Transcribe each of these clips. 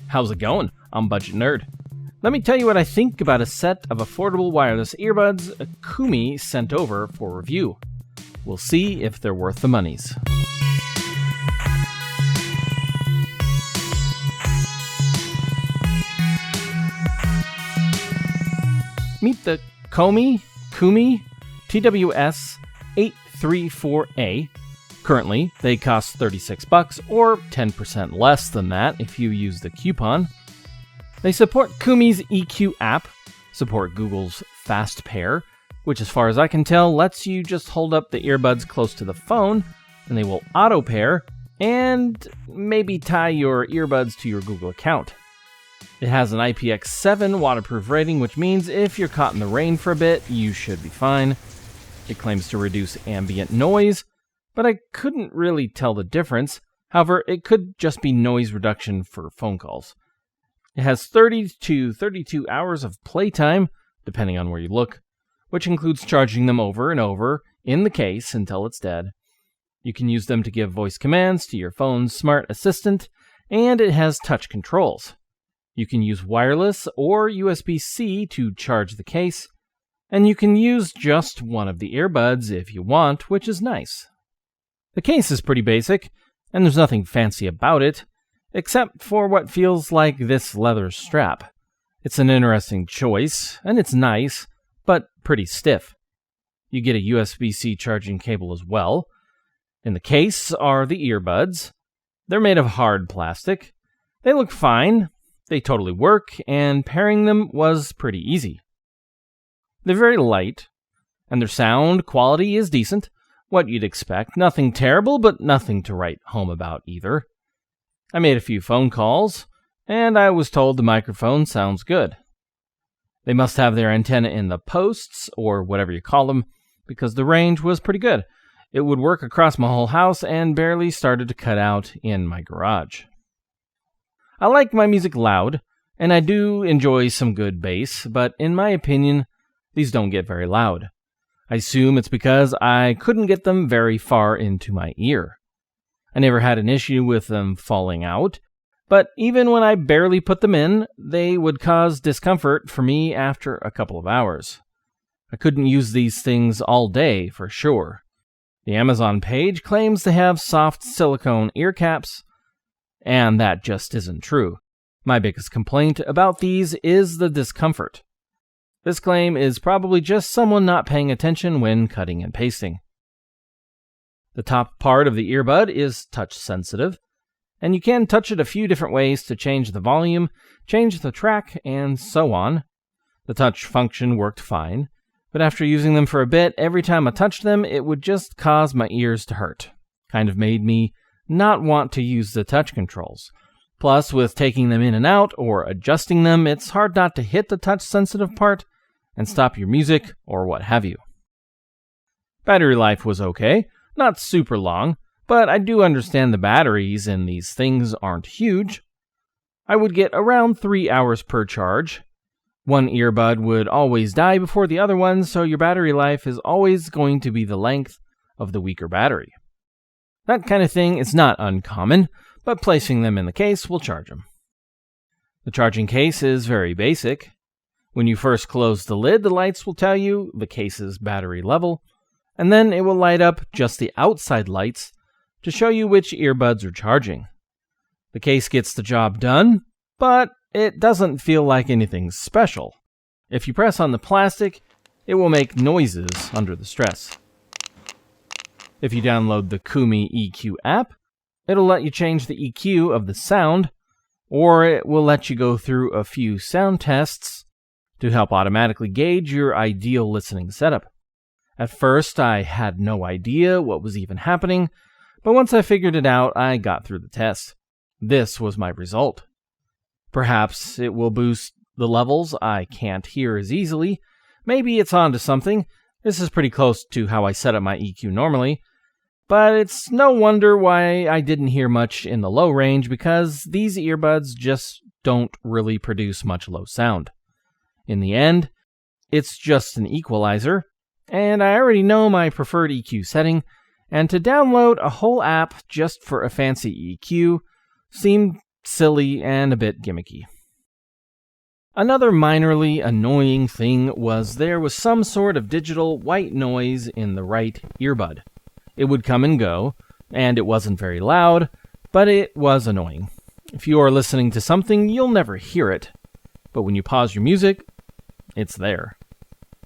How's it going? I'm Budget Nerd. Let me tell you what I think about a set of affordable wireless earbuds Coumi sent over for review. We'll see if they're worth the monies. Meet the Coumi TWS-834QA. Currently, they cost $36 or 10% less than that if you use the coupon. They support Coumi's EQ app, support Google's Fast Pair, which as far as I can tell lets you just hold up the earbuds close to the phone and they will auto pair and maybe tie your earbuds to your Google account. It has an IPX7 waterproof rating, which means if you're caught in the rain for a bit, you should be fine. It claims to reduce ambient noise, but I couldn't really tell the difference. However, it could just be noise reduction for phone calls. It has 30 to 32 hours of playtime, depending on where you look, which includes charging them over and over in the case until it's dead. You can use them to give voice commands to your phone's smart assistant, and it has touch controls. You can use wireless or USB-C to charge the case, and you can use just one of the earbuds if you want, which is nice. The case is pretty basic, and there's nothing fancy about it, except for what feels like this leather strap. It's an interesting choice, and it's nice, but pretty stiff. You get a USB-C charging cable as well. In the case are the earbuds. They're made of hard plastic. They look fine. They totally work, and pairing them was pretty easy. They're very light, and their sound quality is decent. What you'd expect. Nothing terrible, but nothing to write home about either. I made a few phone calls, and I was told the microphone sounds good. They must have their antenna in the posts, or whatever you call them, because the range was pretty good. It would work across my whole house and barely started to cut out in my garage. I like my music loud, and I do enjoy some good bass, but in my opinion, these don't get very loud. I assume it's because I couldn't get them very far into my ear. I never had an issue with them falling out, but even when I barely put them in, they would cause discomfort for me after a couple of hours. I couldn't use these things all day for sure. The Amazon page claims they have soft silicone ear caps, and that just isn't true. My biggest complaint about these is the discomfort. This claim is probably just someone not paying attention when cutting and pasting. The top part of the earbud is touch sensitive, and you can touch it a few different ways to change the volume, change the track, and so on. The touch function worked fine, but after using them for a bit, every time I touched them, it would just cause my ears to hurt. Kind of made me not want to use the touch controls. Plus, with taking them in and out or adjusting them, it's hard not to hit the touch-sensitive part and stop your music or what have you. Battery life was okay, not super long, but I do understand the batteries in these things aren't huge. I would get around 3 hours per charge. One earbud would always die before the other one, so your battery life is always going to be the length of the weaker battery. That kind of thing is not uncommon, but placing them in the case will charge them. The charging case is very basic. When you first close the lid, the lights will tell you the case's battery level, and then it will light up just the outside lights to show you which earbuds are charging. The case gets the job done, but it doesn't feel like anything special. If you press on the plastic, it will make noises under the stress. If you download the Coumi EQ app, it'll let you change the EQ of the sound, or it will let you go through a few sound tests to help automatically gauge your ideal listening setup. At first, I had no idea what was even happening, but once I figured it out, I got through the test. This was my result. Perhaps it will boost the levels I can't hear as easily. Maybe it's onto something. This is pretty close to how I set up my EQ normally, but it's no wonder why I didn't hear much in the low range, because these earbuds just don't really produce much low sound. In the end, it's just an equalizer, and I already know my preferred EQ setting, and to download a whole app just for a fancy EQ seemed silly, and a bit gimmicky. Another minorly annoying thing was there was some sort of digital white noise in the right earbud. It would come and go, and it wasn't very loud, but it was annoying. If you are listening to something, you'll never hear it, but when you pause your music, it's there.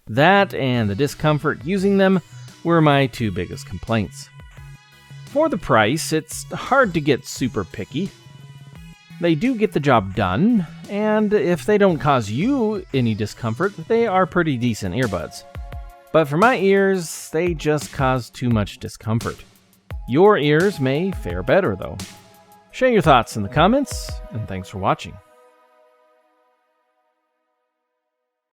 That and the discomfort using them were my two biggest complaints. For the price, it's hard to get super picky. They do get the job done, and if they don't cause you any discomfort, they are pretty decent earbuds. But for my ears, they just cause too much discomfort. Your ears may fare better, though. Share your thoughts in the comments, and thanks for watching.